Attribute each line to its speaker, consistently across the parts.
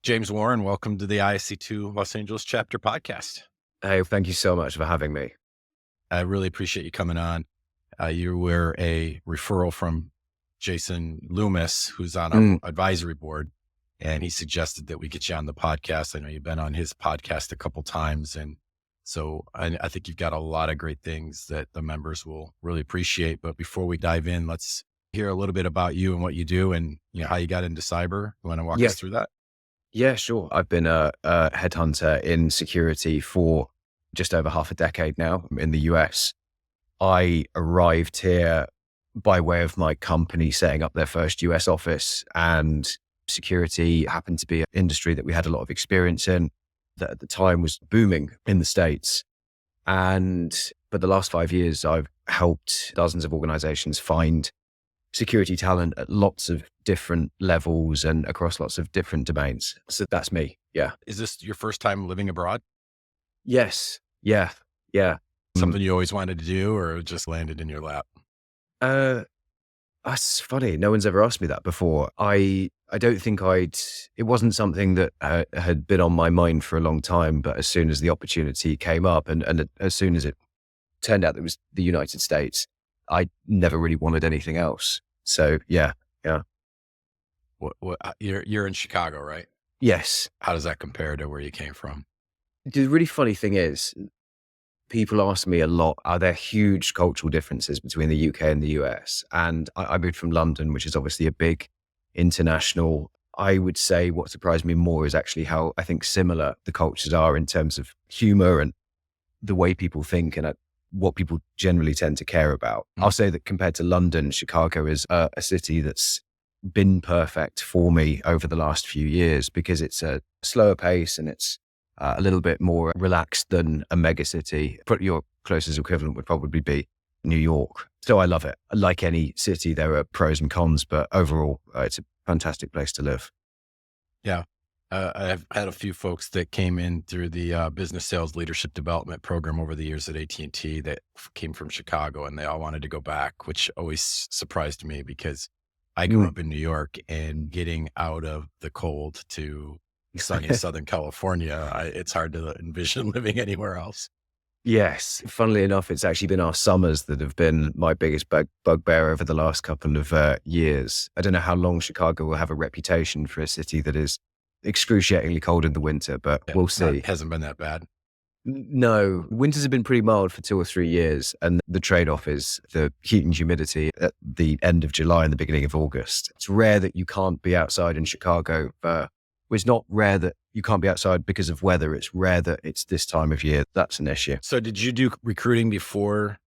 Speaker 1: James Warren, welcome to the ISC2 Los Angeles Chapter podcast.
Speaker 2: Hey, thank you so much for having me.
Speaker 1: I really appreciate you coming on. You were a referral from Jason Loomis, who's on our advisory board, and he suggested that we get you on the podcast. I know you've been on his podcast a couple times, and so I think you've got a lot of great things that the members will really appreciate. But before we dive in, let's hear a little bit about you and what you do and how you got into cyber. You want to walk us through that?
Speaker 2: Yeah, sure. I've been a headhunter in security for just over half a decade now in the US. I arrived here by way of my company setting up their first US office, and security happened to be an industry that we had a lot of experience in that at the time was booming in the States. But the last 5 years, I've helped dozens of organizations find security talent at lots of different levels and across lots of different domains. So that's me. Yeah.
Speaker 1: Is this your first time living abroad?
Speaker 2: Yes. Yeah. Yeah.
Speaker 1: Something you always wanted to do, or it just landed in your lap?
Speaker 2: That's funny. No one's ever asked me that before. I don't think it wasn't something that had been on my mind for a long time, but as soon as the opportunity came up and as soon as it turned out that it was the United States, I never really wanted anything else. So yeah.
Speaker 1: You're in Chicago, right?
Speaker 2: Yes.
Speaker 1: How does that compare to where you came from?
Speaker 2: The really funny thing is, people ask me a lot, are there huge cultural differences between the UK and the US? And I moved from London, which is obviously a big international. I would say what surprised me more is actually how I think similar the cultures are in terms of humor and the way people think and what people generally tend to care about. I'll say that compared to London, Chicago is a city that's been perfect for me over the last few years because it's a slower pace and it's a little bit more relaxed than a mega city. Your closest equivalent would probably be New York. So I love it. Like any city, there are pros and cons, but overall, it's a fantastic place to live.
Speaker 1: Yeah. I've had a few folks that came in through the business sales leadership development program over the years at AT&T that came from Chicago, and they all wanted to go back, which always surprised me because I grew up in New York, and getting out of the cold to sunny Southern California, it's hard to envision living anywhere else.
Speaker 2: Yes. Funnily enough, it's actually been our summers that have been my biggest bugbear over the last couple of years. I don't know how long Chicago will have a reputation for a city that is excruciatingly cold in the winter, but we'll see.
Speaker 1: It hasn't been that bad.
Speaker 2: No, winters have been pretty mild for 2 or 3 years. And the trade-off is the heat and humidity at the end of July and the beginning of August. It's rare that you can't be outside in Chicago. It's not rare that you can't be outside because of weather. It's rare that it's this time of year. That's an issue.
Speaker 1: So did you do recruiting before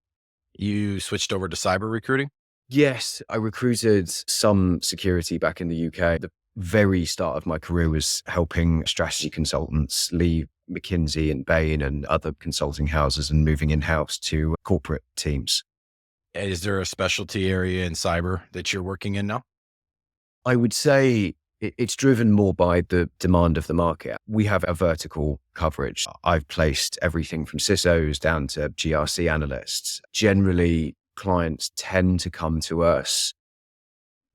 Speaker 1: you switched over to cyber recruiting?
Speaker 2: Yes, I recruited some security back in the UK. The very start of my career was helping strategy consultants leave McKinsey and Bain and other consulting houses and moving in-house to corporate teams.
Speaker 1: Is there a specialty area in cyber that you're working in now?
Speaker 2: I would say it's driven more by the demand of the market. We have a vertical coverage. I've placed everything from CISOs down to GRC analysts. Generally, clients tend to come to us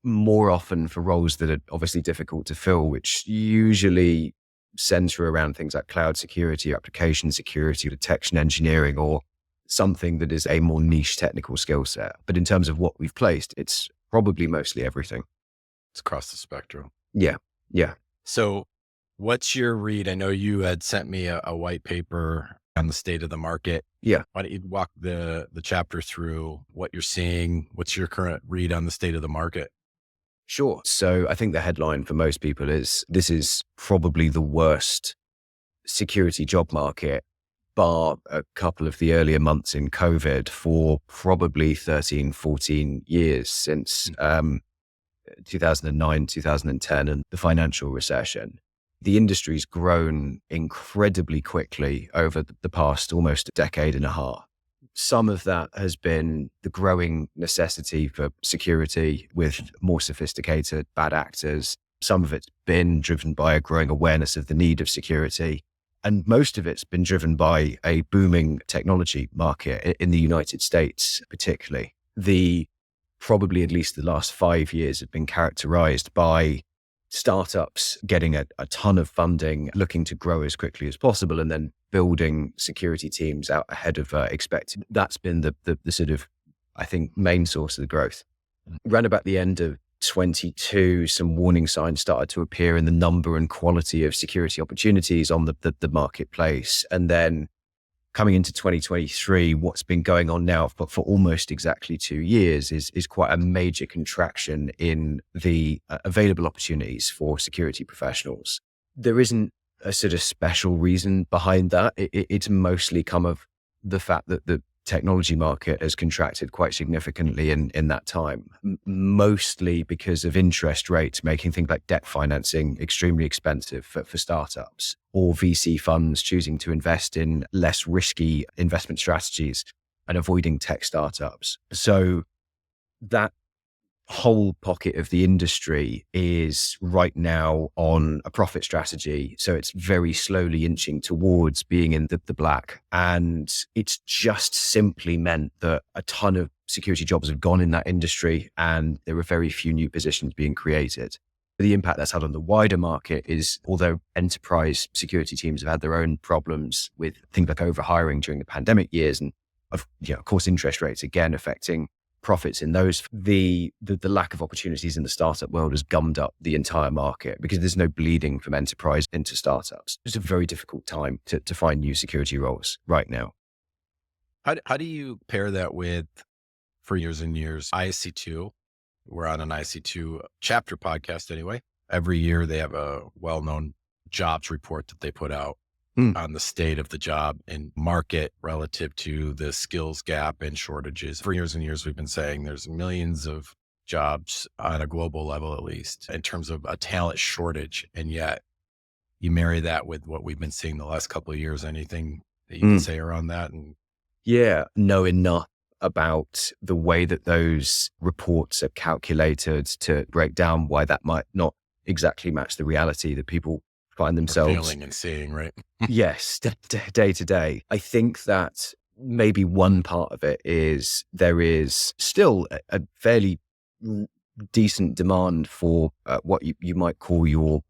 Speaker 2: more often for roles that are obviously difficult to fill, which usually center around things like cloud security, application security, detection engineering, or something that is a more niche technical skill set. But in terms of what we've placed, it's probably mostly everything.
Speaker 1: It's across the spectrum.
Speaker 2: Yeah.
Speaker 1: So what's your read? I know you had sent me a white paper on the state of the market.
Speaker 2: Yeah.
Speaker 1: Why don't you walk the chapter through what you're seeing? What's your current read on the state of the market?
Speaker 2: Sure. So I think the headline for most people is this is probably the worst security job market, bar a couple of the earlier months in COVID, for probably 13, 14 years since 2009, 2010, and the financial recession. The industry's grown incredibly quickly over the past almost a decade and a half. Some of that has been the growing necessity for security with more sophisticated bad actors. Some of it's been driven by a growing awareness of the need of security. And most of it's been driven by a booming technology market in the United States, particularly. Probably at least the last 5 years have been characterized by startups getting a ton of funding, looking to grow as quickly as possible, and then building security teams out ahead of expected. That's been the sort of, I think, main source of the growth. Around about the end of 22, some warning signs started to appear in the number and quality of security opportunities on the marketplace. And then coming into 2023, what's been going on now for almost exactly 2 years is quite a major contraction in the available opportunities for security professionals. There isn't a sort of special reason behind that. It's mostly come of the fact that the technology market has contracted quite significantly in that time, mostly because of interest rates making things like debt financing extremely expensive for startups, or VC funds choosing to invest in less risky investment strategies and avoiding tech startups. So that whole pocket of the industry is right now on a profit strategy. So it's very slowly inching towards being in the black. And it's just simply meant that a ton of security jobs have gone in that industry and there are very few new positions being created. The impact that's had on the wider market is, although enterprise security teams have had their own problems with things like overhiring during the pandemic years, and of course, interest rates again affecting profits in those, the lack of opportunities in the startup world has gummed up the entire market because there's no bleeding from enterprise into startups. It's a very difficult time to find new security roles right now.
Speaker 1: How do you pair that with, for years and years, ISC2? We're on an ISC2 chapter podcast anyway. Every year they have a well-known jobs report that they put out on the state of the job and market relative to the skills gap and shortages. For years and years, we've been saying there's millions of jobs on a global level, at least in terms of a talent shortage. And yet you marry that with what we've been seeing the last couple of years. Anything that you can say around that? And
Speaker 2: know enough about the way that those reports are calculated to break down why that might not exactly match the reality that people find themselves
Speaker 1: feeling and seeing, right?
Speaker 2: Yes, day to day. I think that maybe one part of it is there is still a fairly decent demand for what you might call your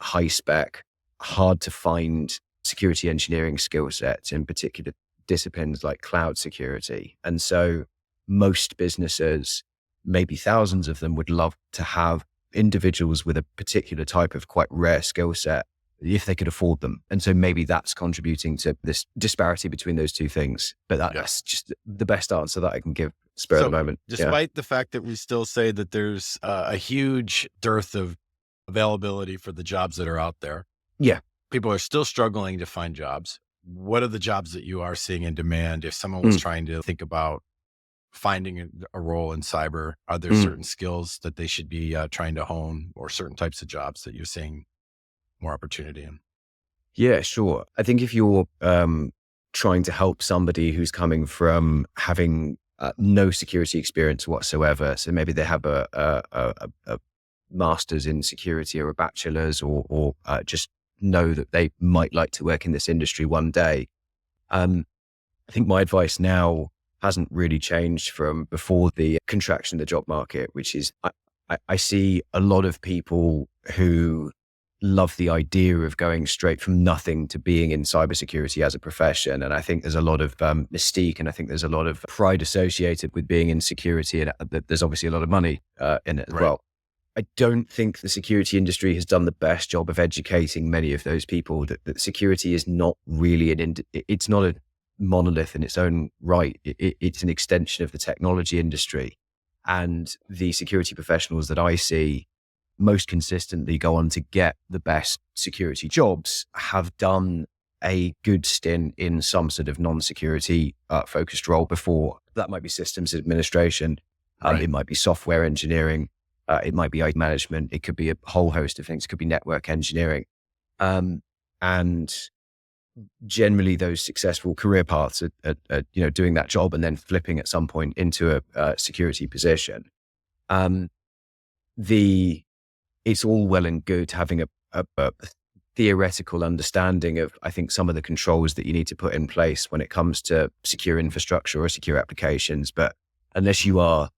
Speaker 2: high spec, hard to find security engineering skill sets, in particular disciplines like cloud security. And so most businesses, maybe thousands of them, would love to have individuals with a particular type of quite rare skill set if they could afford them. And so maybe that's contributing to this disparity between those two things. But that's just the best answer that I can give at the moment.
Speaker 1: Despite the fact that we still say that there's a huge dearth of availability for the jobs that are out there.
Speaker 2: Yeah.
Speaker 1: People are still struggling to find jobs. What are the jobs that you are seeing in demand? If someone was trying to think about finding a role in cyber, are there certain skills that they should be trying to hone, or certain types of jobs that you're seeing more opportunity in?
Speaker 2: Yeah, sure. I think if you're trying to help somebody who's coming from having no security experience whatsoever, so maybe they have a master's in security or a bachelor's, or just know that they might like to work in this industry one day. I think my advice now hasn't really changed from before the contraction of the job market, which is I see a lot of people who love the idea of going straight from nothing to being in cybersecurity as a profession. And I think there's a lot of mystique, and I think there's a lot of pride associated with being in security, and there's obviously a lot of money in it as well. I don't think the security industry has done the best job of educating many of those people that security is not really it's not a monolith in its own right. It's an extension of the technology industry. And the security professionals that I see most consistently go on to get the best security jobs have done a good stint in some sort of non-security focused role before. That might be systems administration. It might be software engineering. It might be IT management. It could be a whole host of things. It could be network engineering. And generally those successful career paths are doing that job and then flipping at some point into a security position. It's all well and good having a theoretical understanding of, I think, some of the controls that you need to put in place when it comes to secure infrastructure or secure applications. But unless you are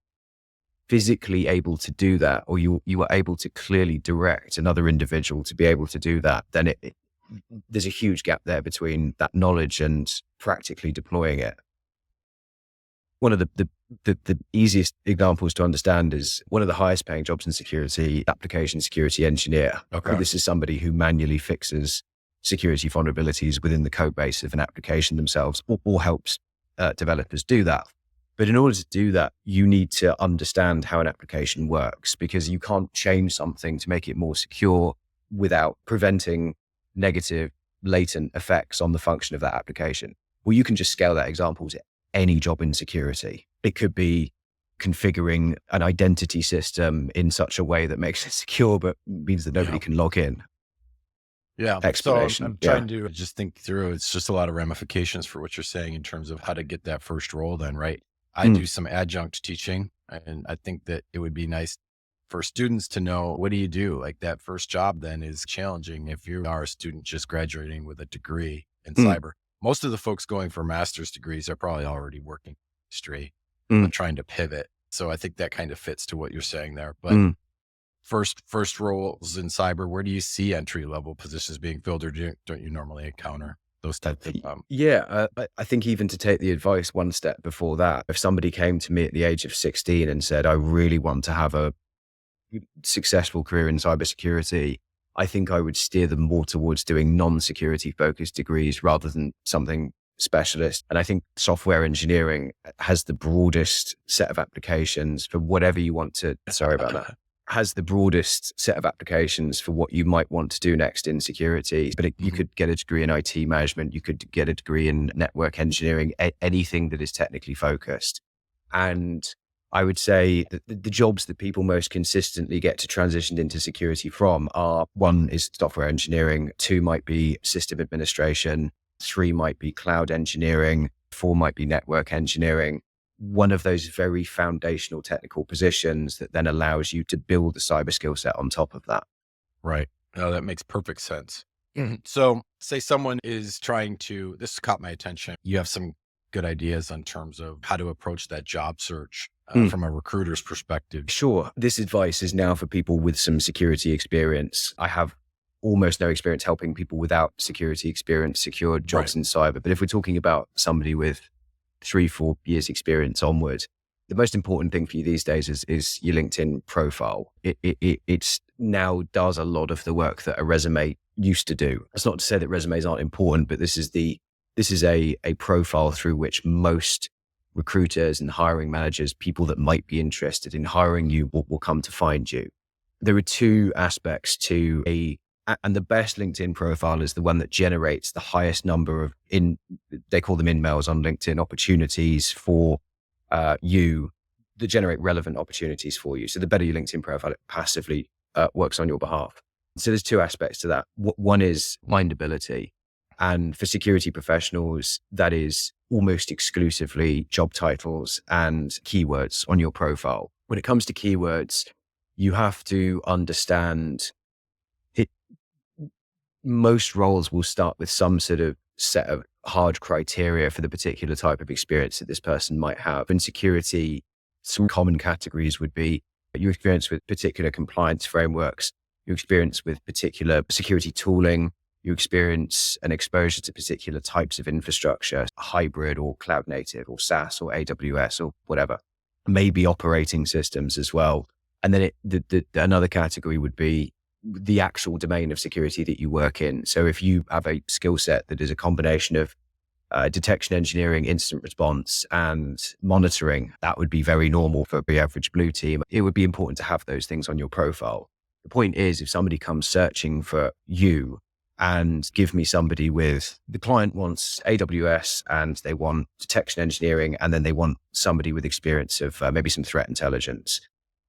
Speaker 2: physically able to do that, or you are able to clearly direct another individual to be able to do that, then there's a huge gap there between that knowledge and practically deploying it. One of the easiest examples to understand is one of the highest paying jobs in security, application security engineer.
Speaker 1: Okay.
Speaker 2: This is somebody who manually fixes security vulnerabilities within the code base of an application themselves, or helps developers do that. But in order to do that, you need to understand how an application works, because you can't change something to make it more secure without preventing negative latent effects on the function of that application. Well, you can just scale that example to any job in security. It could be configuring an identity system in such a way that makes it secure, but means that nobody can log in.
Speaker 1: Yeah.
Speaker 2: Explanation.
Speaker 1: So I'm trying to just think through. It's just a lot of ramifications for what you're saying in terms of how to get that first role then, right? I do some adjunct teaching, and I think that it would be nice for students to know, what do you do? Like, that first job then is challenging if you are a student just graduating with a degree in cyber. Most of the folks going for master's degrees are probably already working straight, trying to pivot. So I think that kind of fits to what you're saying there. But first roles in cyber, where do you see entry level positions being filled, or don't you normally encounter those types of?
Speaker 2: I think even to take the advice one step before that, if somebody came to me at the age of 16 and said, I really want to have a successful career in cybersecurity, I think I would steer them more towards doing non-security focused degrees rather than something specialist. And I think software engineering has the broadest set of applications for whatever you want to, has the broadest set of applications for what you might want to do next in security. But you could get a degree in IT management, you could get a degree in network engineering, anything that is technically focused. And I would say that the jobs that people most consistently get to transition into security from are, one is software engineering, two might be system administration, three might be cloud engineering, four might be network engineering. One of those very foundational technical positions that then allows you to build a cyber skill set on top of that.
Speaker 1: Right. No, that makes perfect sense. So say someone is trying to, this caught my attention. You have some good ideas in terms of how to approach that job search from a recruiter's perspective.
Speaker 2: Sure. This advice is now for people with some security experience. I have almost no experience helping people without security experience secure jobs in cyber. But if we're talking about somebody with 3-4 years experience onward, the most important thing for you these days is your LinkedIn profile. It's now does a lot of the work that a resume used to do. That's not to say that resumes aren't important, but this is a profile through which most recruiters and hiring managers, people that might be interested in hiring you, will come to find you. There are two aspects to and the best LinkedIn profile is the one that generates the highest number of, they call them in-mails on LinkedIn, opportunities for you, that generate relevant opportunities for you. So the better your LinkedIn profile, it passively works on your behalf. So there's two aspects to that. One is findability. And for security professionals, that is almost exclusively job titles and keywords on your profile. When it comes to keywords, you have to understand it. Most roles will start with some sort of set of hard criteria for the particular type of experience that this person might have. In security, some common categories would be your experience with particular compliance frameworks, your experience with particular security tooling, you experience an exposure to particular types of infrastructure, hybrid or cloud native or SaaS or AWS or whatever, maybe operating systems as well. And then another category would be the actual domain of security that you work in. So if you have a skill set that is a combination of detection engineering, incident response, and monitoring, that would be very normal for the average blue team. It would be important to have those things on your profile. The point is, if somebody comes searching for you, and give me somebody with, the client wants AWS and they want detection engineering, and then they want somebody with experience of maybe some threat intelligence.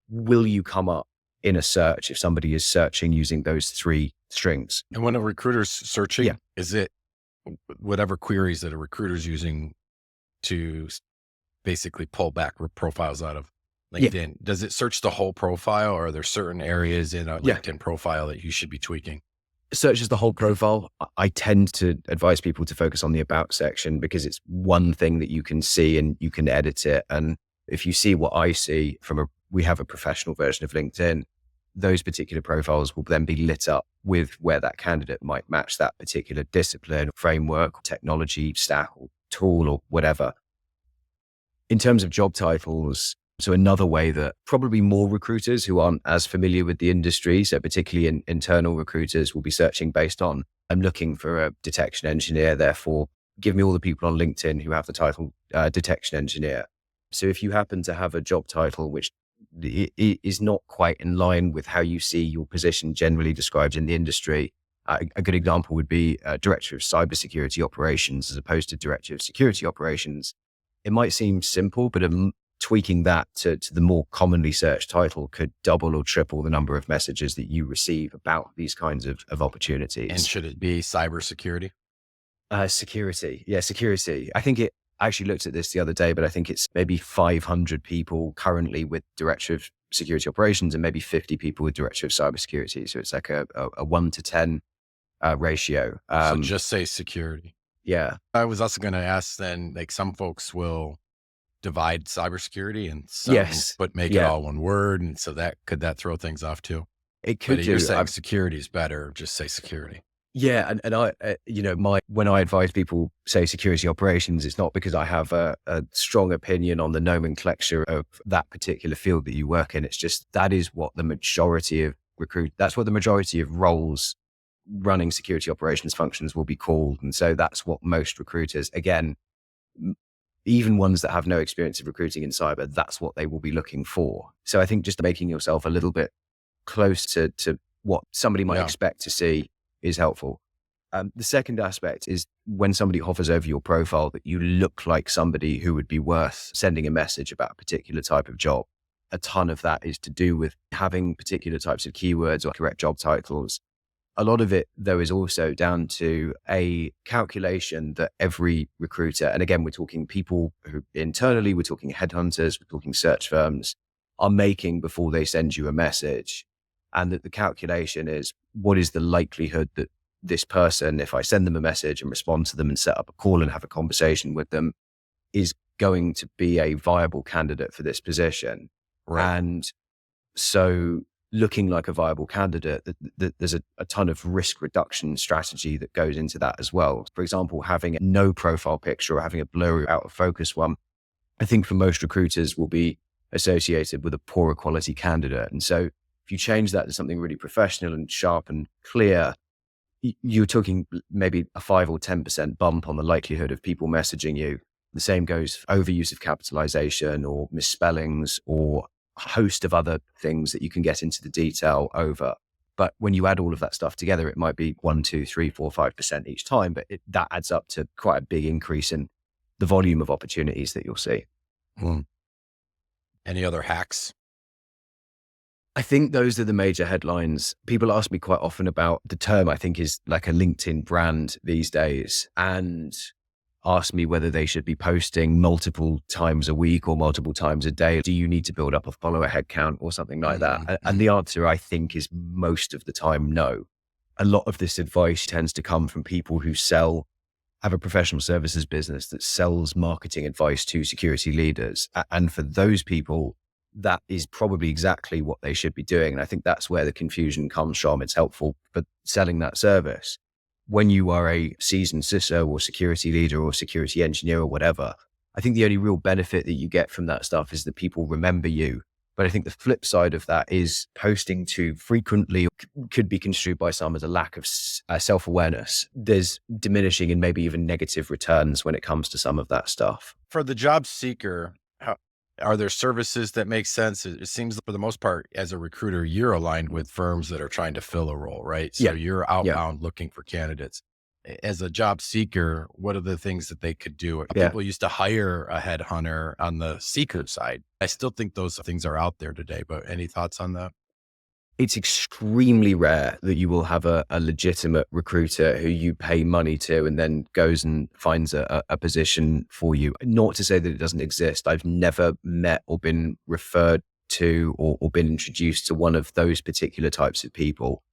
Speaker 2: Will you come up in a search if somebody is searching using those three strings?
Speaker 1: And when a recruiter's searching, is it whatever queries that a recruiter's using to basically pull back profiles out of LinkedIn? Does it search the whole profile, or are there certain areas in a LinkedIn profile that you should be tweaking?
Speaker 2: Searches the whole profile. I tend to advise people to focus on the about section because it's one thing that you can see and you can edit it. And if you see what I see from a we have a professional version of LinkedIn. Those particular profiles will then be lit up with where that candidate might match that particular discipline, framework, technology, stack, or tool, or whatever. In terms of job titles, so another way that probably more recruiters who aren't as familiar with the industry, so particularly internal recruiters, will be searching based on, I'm looking for a detection engineer, therefore give me all the people on LinkedIn who have the title detection engineer. So if you happen to have a job title which is not quite in line with how you see your position generally described in the industry, a good example would be Director of Cybersecurity Operations as opposed to Director of Security Operations. It might seem simple, but tweaking that to the more commonly searched title could double or triple the number of messages that you receive about these kinds of opportunities.
Speaker 1: And should it be cybersecurity?
Speaker 2: Security. Yeah, security. I think I actually looked at this the other day, but I think it's maybe 500 people currently with Director of Security Operations and maybe 50 people with Director of Cybersecurity. So it's like a 1 to 10 ratio.
Speaker 1: So just say security.
Speaker 2: Yeah.
Speaker 1: I was also going to ask then, like some folks will divide cybersecurity and some,
Speaker 2: yes,
Speaker 1: but make it all one word. And so could that throw things off too?
Speaker 2: It could.
Speaker 1: But you're saying security is better. Just say security.
Speaker 2: Yeah. And I, when I advise people say security operations, it's not because I have a strong opinion on the nomenclature of that particular field that you work in. It's just, that is what the majority of that's what the majority of roles running security operations functions will be called. And so that's what most recruiters, again, even ones that have no experience of recruiting in cyber, that's what they will be looking for. So I think just making yourself a little bit close to what somebody might expect to see is helpful. The second aspect is when somebody hovers over your profile that you look like somebody who would be worth sending a message about a particular type of job. A ton of that is to do with having particular types of keywords or correct job titles. A lot of it, though, is also down to a calculation that every recruiter, and again, we're talking people who internally, we're talking headhunters, we're talking search firms, are making before they send you a message. And that the calculation is, what is the likelihood that this person, if I send them a message and respond to them and set up a call and have a conversation with them, is going to be a viable candidate for this position? Right. And so looking like a viable candidate, there's a ton of risk reduction strategy that goes into that as well. For example, having no profile picture or having a blurry out of focus one, I think for most recruiters will be associated with a poorer quality candidate. And so if you change that to something really professional and sharp and clear, you're talking maybe a 5 or 10% bump on the likelihood of people messaging you. The same goes for overuse of capitalization or misspellings or a host of other things that you can get into the detail over. But when you add all of that stuff together, it might be 1, 2, 3, 4, 5% each time, but that adds up to quite a big increase in the volume of opportunities that you'll see.
Speaker 1: Any other hacks?
Speaker 2: I think those are the major headlines. People ask me quite often about the term, I think is like a LinkedIn brand these days, and ask me whether they should be posting multiple times a week or multiple times a day. Do you need to build up a follower headcount or something like that? And the answer, I think, is most of the time, no. A lot of this advice tends to come from people who have a professional services business that sells marketing advice to security leaders. And for those people, that is probably exactly what they should be doing. And I think that's where the confusion comes from. It's helpful for selling that service. When you are a seasoned CISO or security leader or security engineer or whatever, I think the only real benefit that you get from that stuff is that people remember you. But I think the flip side of that is posting too frequently could be construed by some as a lack of self-awareness. There's diminishing and maybe even negative returns when it comes to some of that stuff.
Speaker 1: For the job seeker, are there services that make sense? It seems for the most part, as a recruiter, you're aligned with firms that are trying to fill a role, right? So you're outbound looking for candidates. As a job seeker, what are the things that they could do? People used to hire a headhunter on the seeker side. I still think those things are out there today, but any thoughts on that?
Speaker 2: It's extremely rare that you will have a legitimate recruiter who you pay money to and then goes and finds a position for you. Not to say that it doesn't exist. I've never met or been referred to or been introduced to one of those particular types of people.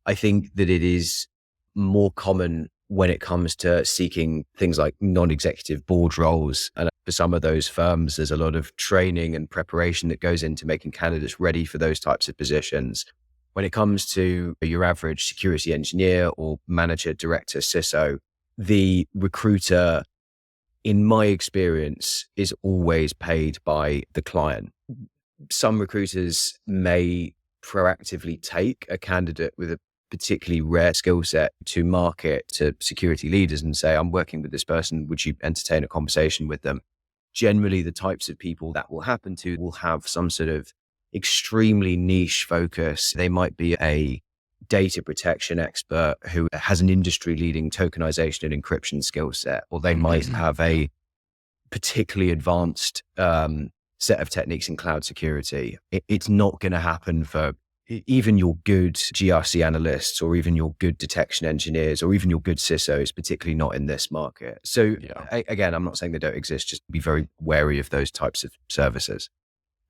Speaker 2: I think that it is more common when it comes to seeking things like non-executive board roles. And for some of those firms, there's a lot of training and preparation that goes into making candidates ready for those types of positions. When it comes to your average security engineer or manager, director, CISO, the recruiter, in my experience, is always paid by the client. Some recruiters may proactively take a candidate with a particularly rare skill set to market to security leaders and say, I'm working with this person, would you entertain a conversation with them? Generally, the types of people that will happen to will have some sort of extremely niche focus. They might be a data protection expert who has an industry leading tokenization and encryption skill set, or they might have a particularly advanced set of techniques in cloud security. It's not going to happen for even your good GRC analysts or even your good detection engineers or even your good CISOs, particularly not in this market. So again, I'm not saying they don't exist, just be very wary of those types of services.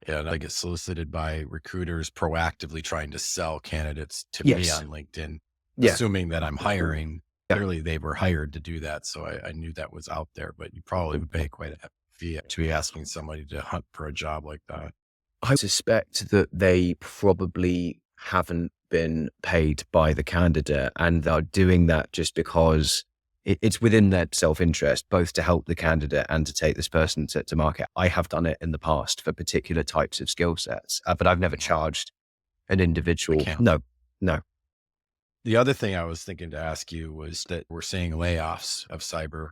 Speaker 1: Yeah, and I get solicited by recruiters proactively trying to sell candidates to me on LinkedIn, assuming that I'm hiring. Clearly, they were hired to do that, so I knew that was out there. But you probably would pay quite a fee to be asking somebody to hunt for a job like that.
Speaker 2: I suspect that they probably haven't been paid by the candidate, and they're doing that just because it's within their self-interest, both to help the candidate and to take this person to market. I have done it in the past for particular types of skill sets, but I've never charged an individual. No.
Speaker 1: The other thing I was thinking to ask you was that we're seeing layoffs of cyber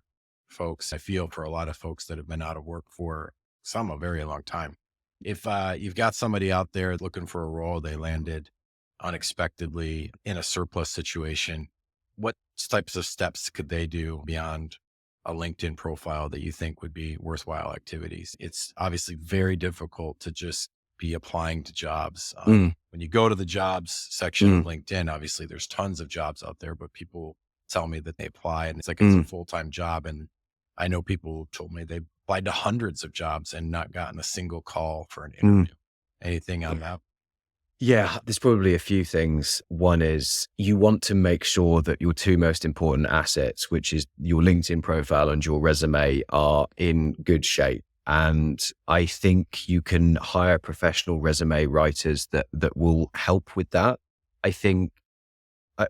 Speaker 1: folks. I feel for a lot of folks that have been out of work for a very long time. If you've got somebody out there looking for a role, they landed unexpectedly in a surplus situation, what types of steps could they do beyond a LinkedIn profile that you think would be worthwhile activities? It's obviously very difficult to just be applying to jobs. When you go to the jobs section of LinkedIn, obviously there's tons of jobs out there, but people tell me that they apply and it's like it's a full-time job. And I know people told me they applied to hundreds of jobs and not gotten a single call for an interview. Anything on that?
Speaker 2: Yeah, there's probably a few things. One is you want to make sure that your two most important assets, which is your LinkedIn profile and your resume, are in good shape. And I think you can hire professional resume writers that will help with that. I think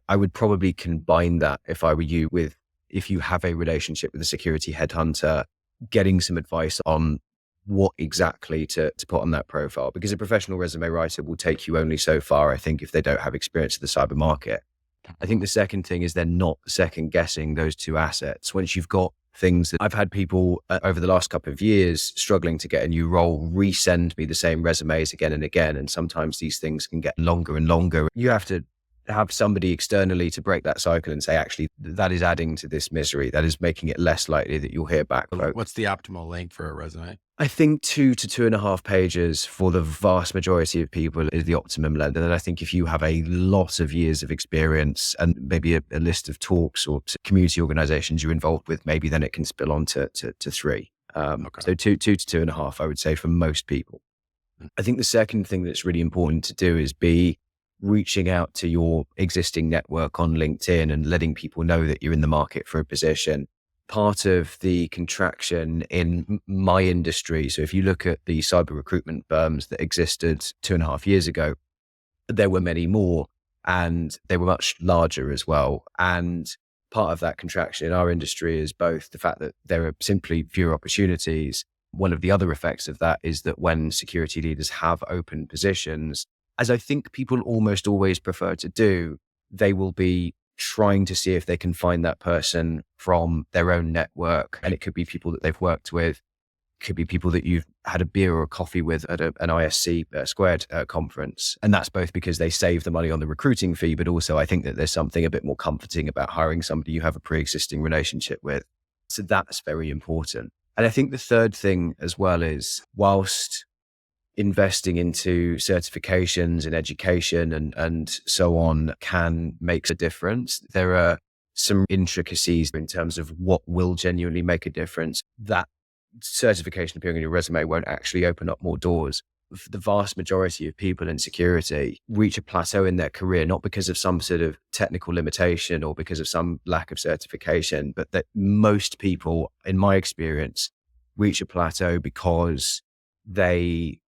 Speaker 2: I would probably combine that, if I were you, with if you have a relationship with a security headhunter, getting some advice on what exactly to put on that profile, because a professional resume writer will take you only so far, I think, if they don't have experience in the cyber market. I think the second thing is they're not second guessing those two assets. Once you've got things that I've had people over the last couple of years struggling to get a new role, resend me the same resumes again and again. And sometimes these things can get longer and longer. You have to have somebody externally to break that cycle and say, actually, that is adding to this misery. That is making it less likely that you'll hear back.
Speaker 1: What's the optimal length for a resume?
Speaker 2: I think 2 to 2.5 pages for the vast majority of people is the optimum length. And then I think if you have a lot of years of experience and maybe a list of talks or community organizations you're involved with, maybe then it can spill on to 3. So 2 to 2.5, I would say, for most people. I think the second thing that's really important to do is be reaching out to your existing network on LinkedIn and letting people know that you're in the market for a position. Part of the contraction in my industry, so if you look at the cyber recruitment firms that existed 2.5 years ago, there were many more and they were much larger as well. And part of that contraction in our industry is both the fact that there are simply fewer opportunities. One of the other effects of that is that when security leaders have open positions, as I think people almost always prefer to do, they will be trying to see if they can find that person from their own network. And it could be people that they've worked with, could be people that you've had a beer or a coffee with at an ISC squared conference. And that's both because they save the money on the recruiting fee, but also I think that there's something a bit more comforting about hiring somebody you have a pre-existing relationship with. So that's very important. And I think the third thing as well is, whilst investing into certifications and education and so on can make a difference, there are some intricacies in terms of what will genuinely make a difference. That certification appearing on your resume won't actually open up more doors. the vast majority of people in security reach a plateau in their career, not because of some sort of technical limitation or because of some lack of certification, but that most people, in my experience, reach a plateau because they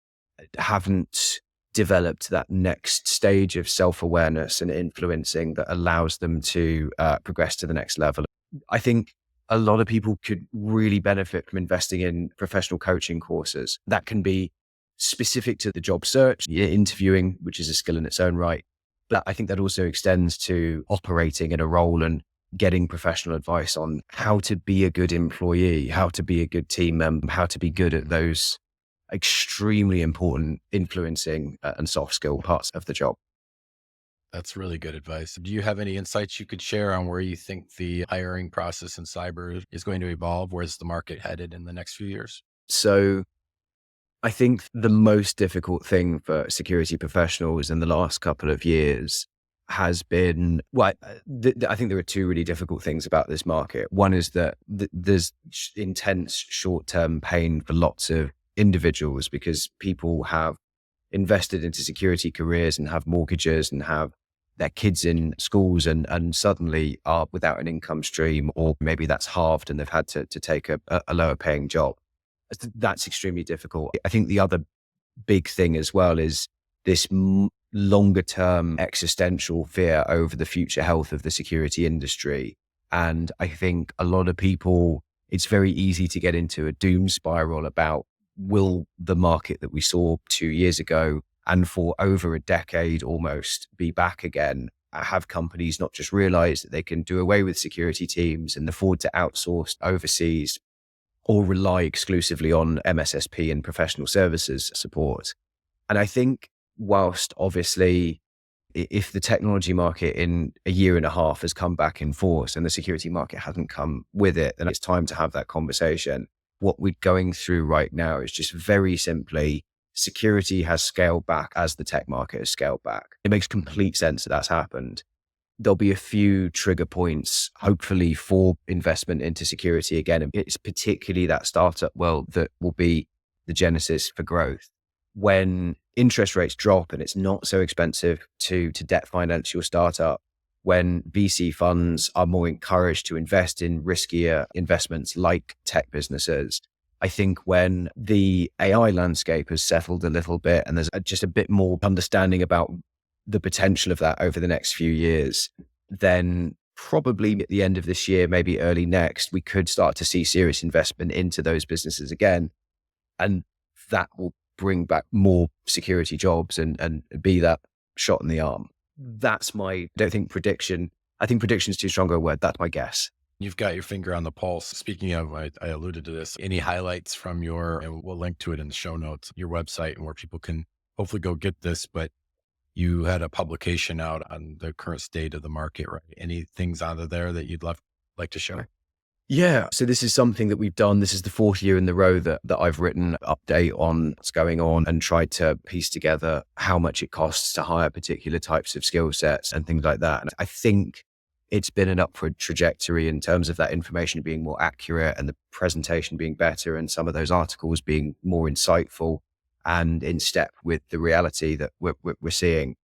Speaker 2: haven't developed that next stage of self-awareness and influencing that allows them to progress to the next level. I think a lot of people could really benefit from investing in professional coaching courses. That can be specific to the job search, interviewing, which is a skill in its own right. But I think that also extends to operating in a role and getting professional advice on how to be a good employee, how to be a good team member, how to be good at those extremely important influencing and soft skill parts of the job.
Speaker 1: That's really good advice. Do you have any insights you could share on where you think the hiring process in cyber is going to evolve? Where's the market headed in the next few years?
Speaker 2: So I think the most difficult thing for security professionals in the last couple of years has been, I think there are two really difficult things about this market. One is that there's intense short-term pain for lots of individuals because people have invested into security careers and have mortgages and have their kids in schools and suddenly are without an income stream, or maybe that's halved and they've had to take a lower paying job. That's extremely difficult. I think the other big thing as well is this longer term existential fear over the future health of the security industry. And I think a lot of people, it's very easy to get into a doom spiral about, will the market that we saw 2 years ago and for over a decade almost be back again? Have companies not just realized that they can do away with security teams and afford to outsource overseas or rely exclusively on MSSP and professional services support? And I think whilst obviously if the technology market in a year and a half has come back in force and the security market hasn't come with it, then it's time to have that conversation. What we're going through right now is just very simply security has scaled back as the tech market has scaled back. It makes complete sense that that's happened. There'll be a few trigger points, hopefully, for investment into security again. And it's particularly that startup world that will be the genesis for growth. When interest rates drop and it's not so expensive to debt finance your startup, when VC funds are more encouraged to invest in riskier investments like tech businesses, I think when the AI landscape has settled a little bit and there's just a bit more understanding about the potential of that over the next few years, then probably at the end of this year, maybe early next, we could start to see serious investment into those businesses again. And that will bring back more security jobs and be that shot in the arm. That's I don't think prediction. I think prediction is too strong a word. That's my guess.
Speaker 1: You've got your finger on the pulse. Speaking of, I alluded to this, any highlights from and we'll link to it in the show notes, your website and where people can hopefully go get this, but you had a publication out on the current state of the market, right? Any things out of there that you'd like to share?
Speaker 2: Yeah. So this is something that we've done. This is the fourth year in the row that I've written an update on what's going on and tried to piece together how much it costs to hire particular types of skill sets and things like that. And I think it's been an upward trajectory in terms of that information being more accurate and the presentation being better and some of those articles being more insightful and in step with the reality that we're seeing.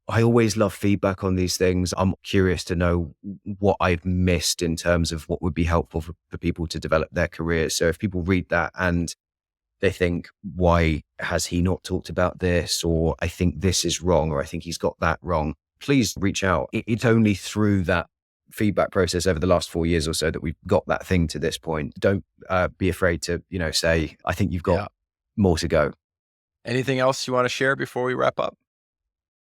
Speaker 2: I always love feedback on these things. I'm curious to know what I've missed in terms of what would be helpful for people to develop their careers. So if people read that and they think, why has he not talked about this? Or I think this is wrong, or I think he's got that wrong, please reach out. It's only through that feedback process over the last 4 years or so that we've got that thing to this point. Don't be afraid to, say, I think you've got more to go.
Speaker 1: Anything else you want to share before we wrap up?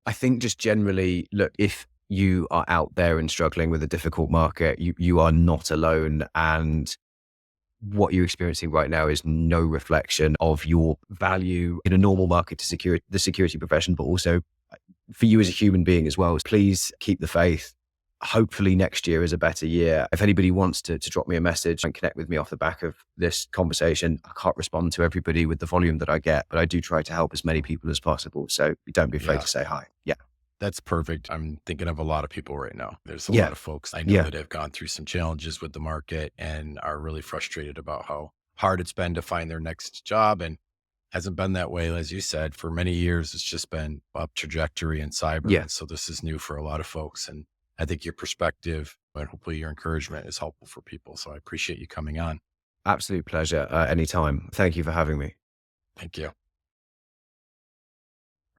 Speaker 2: I think just generally, look, if you are out there and struggling with a difficult market, you are not alone. And what you're experiencing right now is no reflection of your value in a normal market to the security profession, but also for you as a human being as well. Please keep the faith. Hopefully next year is a better year. If anybody wants to drop me a message and connect with me off the back of this conversation, I can't respond to everybody with the volume that I get, but I do try to help as many people as possible. So don't be afraid to say hi. Yeah.
Speaker 1: That's perfect. I'm thinking of a lot of people right now. There's a lot of folks I know that have gone through some challenges with the market and are really frustrated about how hard it's been to find their next job. And hasn't been that way. As you said, for many years, it's just been up trajectory in cyber.
Speaker 2: Yeah,
Speaker 1: And so this is new for a lot of folks. And I think your perspective and hopefully your encouragement is helpful for people. So I appreciate you coming on.
Speaker 2: absolute pleasure. Anytime. Thank you for having me.
Speaker 1: Thank you.